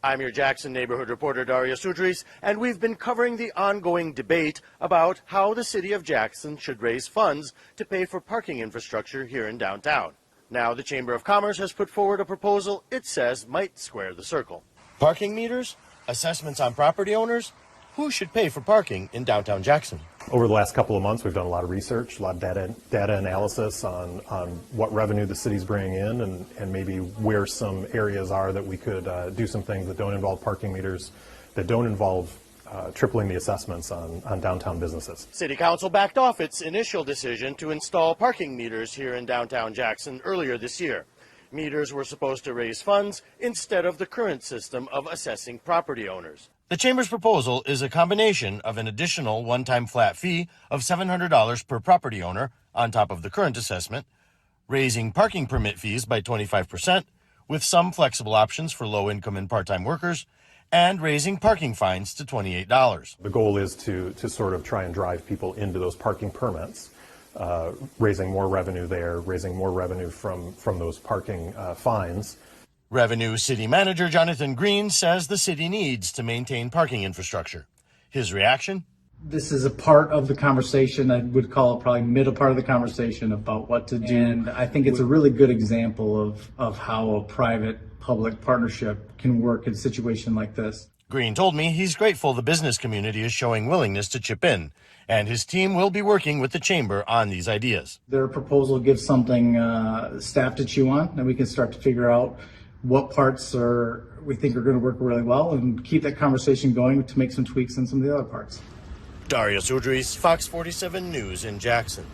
I'm your Jackson neighborhood reporter, Darius Udris, and we've been covering the ongoing debate about how the city of Jackson should raise funds to pay for parking infrastructure here in downtown. Now the Chamber of Commerce has put forward a proposal it says might square the circle. Parking meters? Assessments on property owners? Who should pay for parking in downtown Jackson? Over the last couple of months, we've done a lot of research, a lot of data analysis on what revenue the city's bringing in and maybe where some areas are that we could do some things that don't involve parking meters, that don't involve tripling the assessments on downtown businesses. City Council backed off its initial decision to install parking meters here in downtown Jackson earlier this year. Meters were supposed to raise funds instead of the current system of assessing property owners. The Chamber's proposal is a combination of an additional one-time flat fee of $700 per property owner on top of the current assessment, raising parking permit fees by 25%, with some flexible options for low-income and part-time workers, and raising parking fines to $28. The goal is to sort of try and drive people into those parking permits, raising more revenue there, raising more revenue from those parking fines. Revenue City Manager Jonathan Green says the city needs to maintain parking infrastructure. His reaction? This is a part of the conversation. I would call it probably middle part of the conversation about what to do. And I think it's a really good example of how a private-public partnership can work in a situation like this. Green told me he's grateful the business community is showing willingness to chip in, and his team will be working with the chamber on these ideas. Their proposal gives something staff to chew on, and we can start to figure out what parts we think are going to work really well and keep that conversation going to make some tweaks in some of the other parts. Darius Udris, Fox 47 News in Jackson.